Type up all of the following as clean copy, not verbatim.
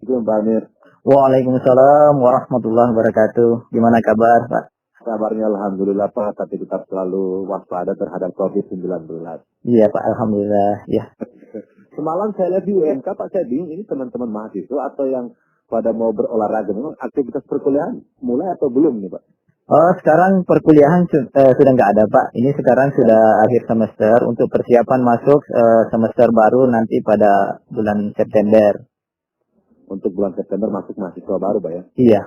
Pak Amir. Waalaikumsalam warahmatullahi wabarakatuh. Gimana kabar, Pak? Kabarnya alhamdulillah Pak, tapi tetap selalu waspada terhadap COVID-19. Iya, Pak. Alhamdulillah. Ya. Semalam saya lihat di UMK Pak, saya bingung ini teman-teman mahasiswa atau yang pada mau berolahraga. Memang aktivitas perkuliahan mulai atau belum nih Pak? Oh, sekarang perkuliahan sudah nggak ada, Pak. Ini sekarang sudah akhir semester untuk persiapan masuk semester baru nanti pada bulan September. Untuk bulan September masuk mahasiswa baru Pak ya? Iya.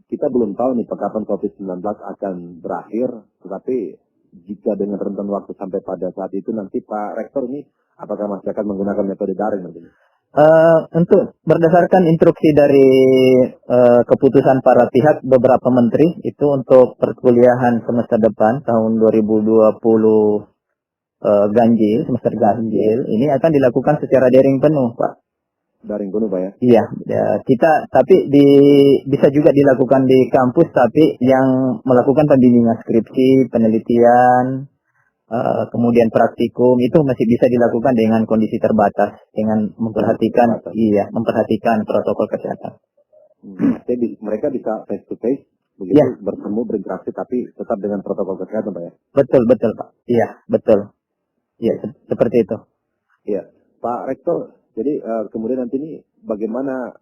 Kita belum tahu nih kapan COVID-19 akan berakhir, tetapi jika dengan rentan waktu sampai pada saat itu nanti Pak Rektor ini apakah masih akan menggunakan metode daring nanti? Untuk berdasarkan instruksi dari keputusan para pihak beberapa menteri itu untuk perkuliahan semester depan tahun 2020 ganjil, semester ganjil ini akan dilakukan secara daring penuh, Pak. Daring penuh Pak ya? Iya, ya, kita tapi bisa juga dilakukan di kampus, tapi yang melakukan pembimbingan skripsi, penelitian, kemudian praktikum itu masih bisa dilakukan dengan kondisi terbatas, dengan memperhatikan protokol kesehatan. Jadi mereka bisa face to face, begitu ya, bertemu berinteraksi, tapi tetap dengan protokol kesehatan Pak ya? Betul Pak. Iya, betul. Iya, seperti itu. Iya, Pak Rektor. Jadi kemudian nanti ini bagaimana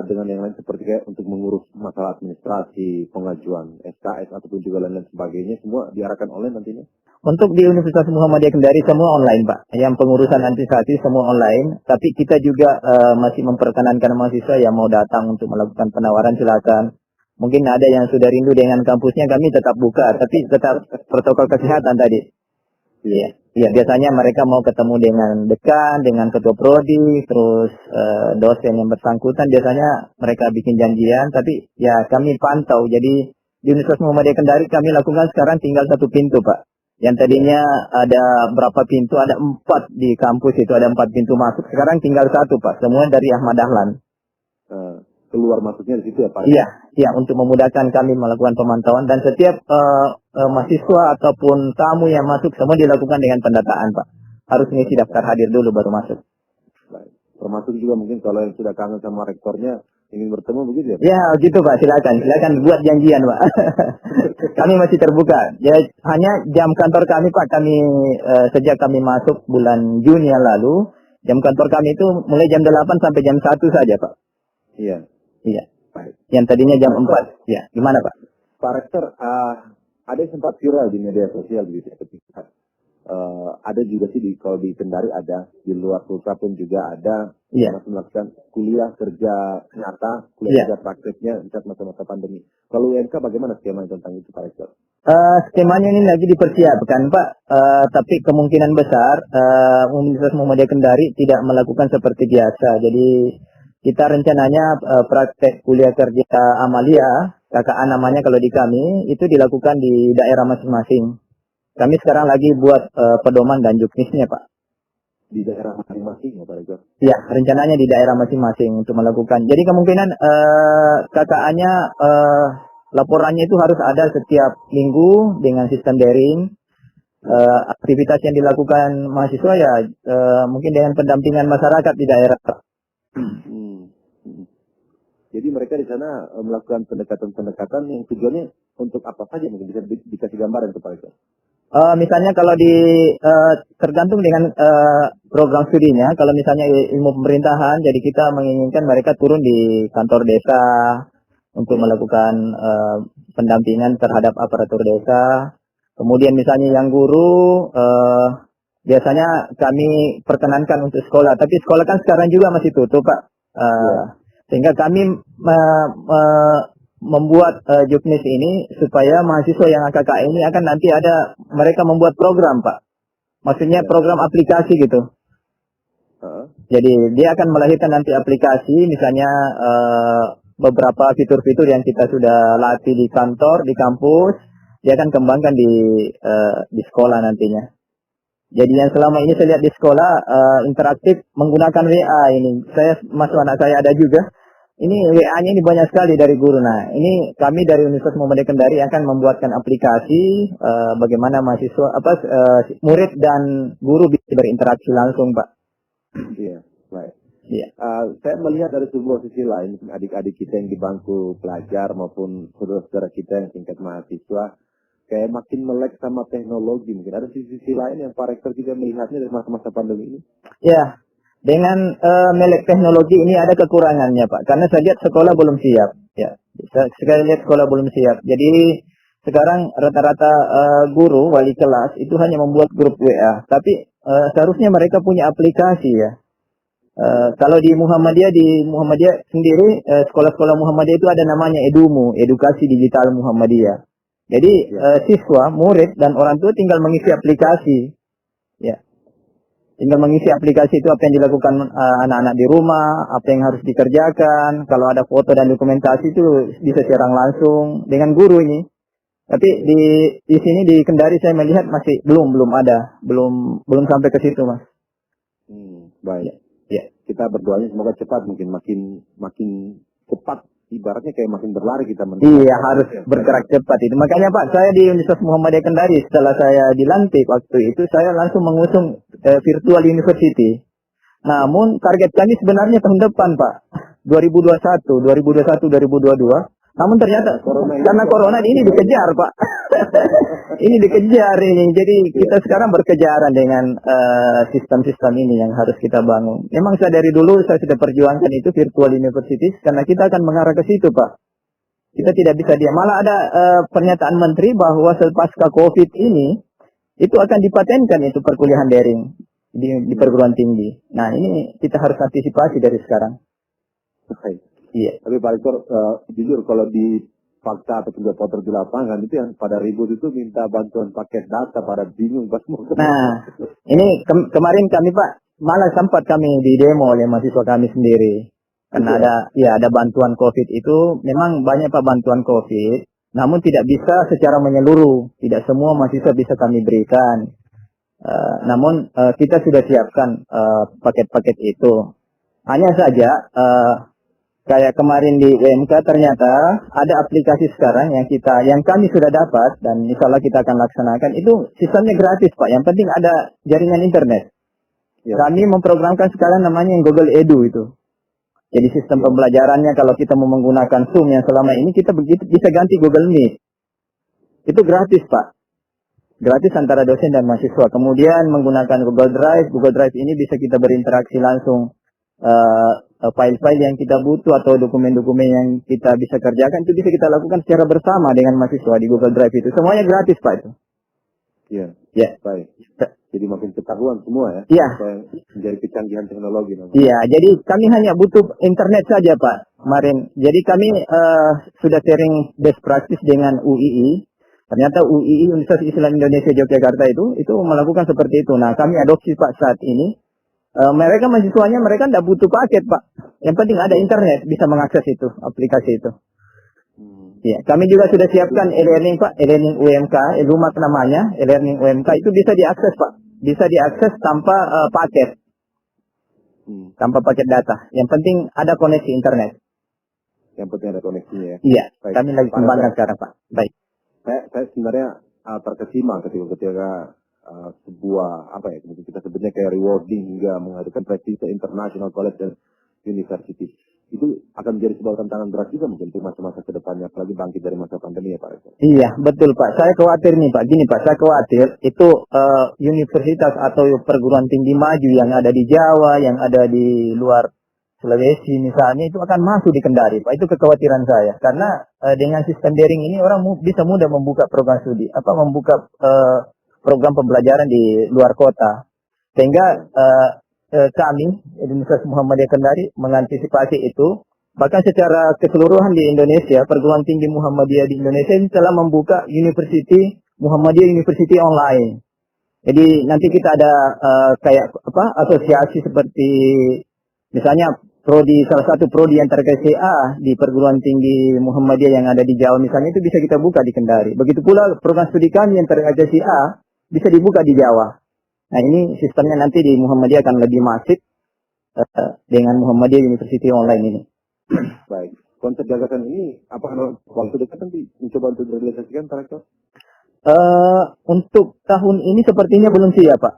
dengan yang lain seperti kayak untuk mengurus masalah administrasi, pengajuan SKS ataupun juga lain-lain sebagainya, semua diarahkan online nantinya? Untuk di Universitas Muhammadiyah Kendari semua online, Pak. Yang pengurusan administrasi semua online. Tapi kita juga masih memperkenankan mahasiswa yang mau datang untuk melakukan penawaran, silakan. Mungkin ada yang sudah rindu dengan kampusnya, kami tetap buka, tapi tetap protokol kesehatan tadi. Iya. Ya, biasanya mereka mau ketemu dengan dekan, dengan ketua prodi, terus dosen yang bersangkutan. Biasanya mereka bikin janjian, tapi ya kami pantau. Jadi di Universitas Muhammadiyah Kendari kami lakukan sekarang tinggal satu pintu, Pak. Yang tadinya ada berapa pintu, ada 4 di kampus itu, ada 4 pintu masuk. Sekarang tinggal satu, Pak. Semua dari Ahmad Dahlan. Keluar masuknya di situ ya, Pak? Iya, untuk memudahkan kami melakukan pemantauan dan setiap mahasiswa ataupun tamu yang masuk semua dilakukan dengan pendataan, Pak. Harus ngisi daftar hadir dulu baru masuk. Baik. Termasuk juga mungkin kalau yang sudah kangen sama rektornya ingin bertemu begitu ya, Pak? Ya, gitu Pak. Silakan buat janjian, Pak. Kami masih terbuka. Ya, hanya jam kantor kami, Pak. Kami sejak kami masuk bulan Juni yang lalu, jam kantor kami itu mulai jam 8 sampai jam 1 saja, Pak. Iya. Baik. Yang tadinya jam 4. Ya, gimana Pak? Pak Rektor, ada yang sempat viral di media sosial begitu ketika ada juga sih kalau di Kendari ada, di luar Sultra pun juga ada, melakukan kuliah kerja nyata, kuliah kerja prakteknya di saat masa-masa pandemi. Kalau UMK bagaimana skema tentang itu Pak Rektor? Skemanya ini lagi dipersiapkan Pak, tapi kemungkinan besar Universitas Muhammadiyah Kendari tidak melakukan seperti biasa. Jadi kita rencananya praktek kuliah kerja amalia, KKA namanya kalau di kami, itu dilakukan di daerah masing-masing. Kami sekarang lagi buat pedoman dan juknisnya, Pak. Di daerah masing-masing ya, Pak Rektor? Ya, rencananya di daerah masing-masing untuk melakukan. Jadi kemungkinan KKA-nya laporannya itu harus ada setiap minggu dengan sistem daring. Aktivitas yang dilakukan mahasiswa ya mungkin dengan pendampingan masyarakat di daerah. Jadi mereka di sana melakukan pendekatan-pendekatan yang tujuannya untuk apa saja, mungkin bisa dikasih gambaran kepada kita. Misalnya kalau tergantung dengan program studinya, kalau misalnya ilmu pemerintahan, jadi kita menginginkan mereka turun di kantor desa untuk melakukan pendampingan terhadap aparatur desa. Kemudian misalnya yang guru, biasanya kami perkenankan untuk sekolah, tapi sekolah kan sekarang juga masih tutup Pak. Sehingga kami membuat juknis ini supaya mahasiswa yang KKA ini akan nanti ada mereka membuat program Pak. Maksudnya program aplikasi gitu. Jadi dia akan melahirkan nanti aplikasi, misalnya beberapa fitur-fitur yang kita sudah latih di kantor, di kampus, dia akan kembangkan di sekolah nantinya. Jadi yang selama ini saya lihat di sekolah interaktif menggunakan WA ini. Masuk anak saya ada juga. Ini WA-nya ini banyak sekali dari guru. Nah, ini kami dari Universitas Muhammadiyah Kendari akan membuatkan aplikasi bagaimana mahasiswa murid dan guru bisa berinteraksi langsung, Pak. Iya, baik. Iya. Saya melihat dari sebuah sisi lain, adik-adik kita yang di bangku pelajar maupun saudara-saudara kita yang tingkat mahasiswa, kayak makin melek sama teknologi. Mungkin ada sisi-sisi lain yang Pak Rektor juga melihatnya dari masa-masa pandemi ini. Ya, dengan melek teknologi ini ada kekurangannya Pak, karena saya lihat sekolah belum siap. Ya, saya lihat sekolah belum siap. Jadi sekarang rata-rata guru wali kelas itu hanya membuat grup WA, tapi seharusnya mereka punya aplikasi ya. Kalau di Muhammadiyah sendiri, sekolah-sekolah Muhammadiyah itu ada namanya Edumu, Edukasi Digital Muhammadiyah. Jadi siswa, murid dan orang tua tinggal mengisi aplikasi, ya. Tinggal mengisi aplikasi itu apa yang dilakukan anak-anak di rumah, apa yang harus dikerjakan. Kalau ada foto dan dokumentasi itu bisa siaran langsung dengan guru ini. Tapi di sini di Kendari saya melihat masih belum ada, belum sampai ke situ Mas. Baik. Ya. Kita berdoanya semoga cepat, mungkin makin cepat, ibaratnya kayak makin berlari kita. Iya, harus bergerak cepat itu. Makanya Pak, saya di Universitas Muhammadiyah Kendari setelah saya dilantik waktu itu saya langsung mengusung virtual university. Namun target kami sebenarnya tahun depan Pak, 2022. Namun ternyata karena corona ini dikejar Pak. Ini dikejar ini. Jadi kita sekarang berkejaran dengan sistem-sistem ini yang harus kita bangun. Memang saya dari dulu saya sudah perjuangkan itu virtual universities karena kita akan mengarah ke situ Pak. Kita tidak bisa diam. Malah ada pernyataan menteri bahwa pasca COVID ini itu akan dipatenkan itu perkuliahan daring di perguruan tinggi. Nah ini kita harus antisipasi dari sekarang. Iya. Tapi Pak Rektor, jujur kalau di fakta atau reporter di lapangan itu yang pada ribut itu minta bantuan paket data, pada bingung pas mau. Nah, ini kemarin kami Pak, malah sempat kami di demo oleh mahasiswa kami sendiri. Karena ada bantuan COVID itu, memang banyak Pak bantuan COVID, namun tidak bisa secara menyeluruh, tidak semua mahasiswa bisa kami berikan. Namun kita sudah siapkan paket-paket itu. Hanya saja kayak kemarin di UMK ternyata ada aplikasi sekarang yang kami sudah dapat dan insya Allah kita akan laksanakan itu sistemnya gratis Pak. Yang penting ada jaringan internet. Ya. Kami memprogramkan sekarang namanya Google Edu itu. Jadi sistem pembelajarannya kalau kita mau menggunakan Zoom yang selama ini kita bisa ganti Google Meet. Itu gratis Pak. Gratis antara dosen dan mahasiswa. Kemudian menggunakan Google Drive. Google Drive ini bisa kita berinteraksi langsung. File-file yang kita butuh atau dokumen-dokumen yang kita bisa kerjakan itu bisa kita lakukan secara bersama dengan mahasiswa di Google Drive itu. Semuanya gratis Pak itu. Iya. Ya. Baik. Jadi makin ketahuan semua ya. Iya. Menjadi kecanggihan teknologi. Iya. Jadi kami hanya butuh internet saja Pak. Kemarin. Jadi kami sudah sharing best practice dengan UII. Ternyata UII Universitas Islam Indonesia Yogyakarta itu melakukan seperti itu. Nah kami adopsi Pak saat ini. Mereka mahasiswanya mereka tidak butuh paket Pak. Yang penting ada internet bisa mengakses itu aplikasi itu. Ya, kami juga sudah siapkan e-learning Pak, e-learning UMK, Lumak namanya, e-learning UMK itu bisa diakses Pak, bisa diakses tanpa paket, tanpa paket data. Yang penting ada koneksi internet. Yang penting ada koneksinya ya. Iya, kami lagi kembangkan sekarang Pak. Baik. Saya sebenarnya terkesima ketika sebuah apa ya, kita sebutnya kayak rewarding hingga menghadirkan prestise international college dan university itu akan menjadi sebuah tantangan berat juga mungkin untuk masa-masa kedepannya, apalagi bangkit dari masa pandemi ya Pak Rektor. Iya betul Pak, saya khawatir nih Pak, gini Pak, saya khawatir itu universitas atau perguruan tinggi maju yang ada di Jawa, yang ada di luar Sulawesi misalnya itu akan masuk di Kendari Pak, itu kekhawatiran saya karena dengan sistem daring ini orang bisa mudah membuka program studi, membuka program pembelajaran di luar kota. Sehingga kami, Universitas Muhammadiyah Kendari, mengantisipasi itu. Bahkan secara keseluruhan di Indonesia, perguruan tinggi Muhammadiyah di Indonesia ini telah membuka Muhammadiyah University Online. Jadi nanti kita ada asosiasi seperti misalnya salah satu prodi yang terkait CA di perguruan tinggi Muhammadiyah yang ada di Jawa misalnya itu bisa kita buka di Kendari. Begitu pula program studi kami yang terkait CA bisa dibuka di Jawa. Nah ini sistemnya nanti di Muhammadiyah akan lebih masif dengan Muhammadiyah University Online ini. Baik. Konsep gagasan ini apakah waktu dekat nanti mencoba untuk direalisasikan Pak Rektor? Untuk tahun ini sepertinya belum siap Pak.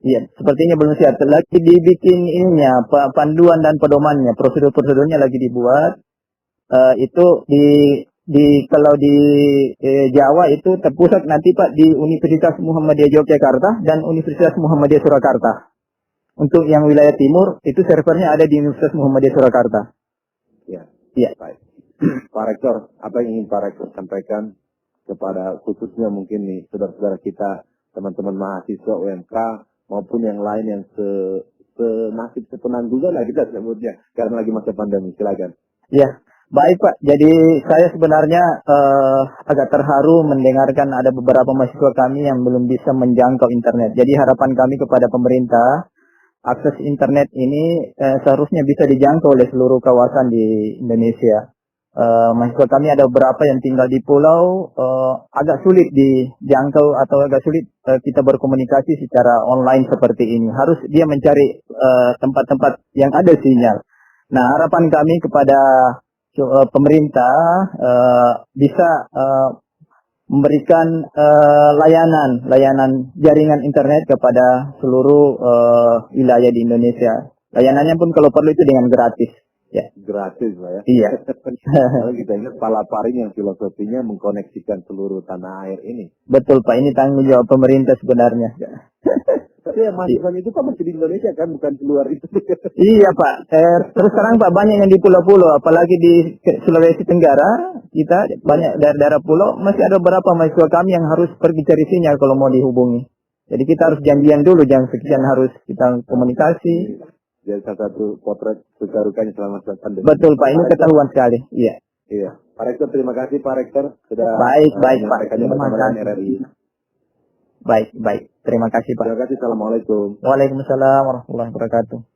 Iya, sepertinya belum siap. Lagi dibikin ininya, panduan dan pedomannya, prosedur-prosedurnya lagi dibuat. Itu kalau di Jawa itu terpusat nanti Pak di Universitas Muhammadiyah Yogyakarta dan Universitas Muhammadiyah Surakarta. Untuk yang wilayah timur itu servernya ada di Universitas Muhammadiyah Surakarta. Iya. Baik. Pak Rektor, apa yang ingin Pak Rektor sampaikan kepada khususnya mungkin nih saudara-saudara kita, teman-teman mahasiswa UMK maupun yang lain yang senasib sepenanggungan lah kita sebutnya karena lagi masa pandemi. Silakan. Ya, baik Pak. Jadi saya sebenarnya agak terharu mendengarkan ada beberapa mahasiswa kami yang belum bisa menjangkau internet. Jadi harapan kami kepada pemerintah, akses internet ini seharusnya bisa dijangkau oleh seluruh kawasan di Indonesia. Mahasiswa kami ada beberapa yang tinggal di pulau, agak sulit dijangkau atau agak sulit kita berkomunikasi secara online seperti ini. Harus dia mencari tempat-tempat yang ada sinyal. Nah, harapan kami kepada pemerintah bisa memberikan layanan jaringan internet kepada seluruh wilayah di Indonesia. Layanannya pun kalau perlu itu dengan gratis. Ya. Gratis lah ya. Iya. Kalau kita ingat Palaparing yang filosofinya mengkoneksikan seluruh tanah air ini. Betul Pak, ini tanggung jawab pemerintah sebenarnya. Tapi yang mahasiswa itu kan masih di Indonesia kan, bukan keluar itu. Iya Pak, terus terang Pak, banyak yang di pulau-pulau, apalagi di Sulawesi Tenggara, kita banyak daerah-daerah pulau, masih ada beberapa mahasiswa kami yang harus pergi cari sinyal kalau mau dihubungi. Jadi kita harus janjian dulu, jangan sekian harus kita komunikasi. Jadi salah satu potret suka-rukanya selama pandemi. Betul Pak, ini ketahuan sekali. Iya. Iya. Pak Rektor, terima kasih Pak Rektor sudah baik Pak. Terima kasih RRI. Baik. Terima kasih Pak. Terima kasih. Assalamualaikum. Waalaikumsalam warahmatullahi wabarakatuh.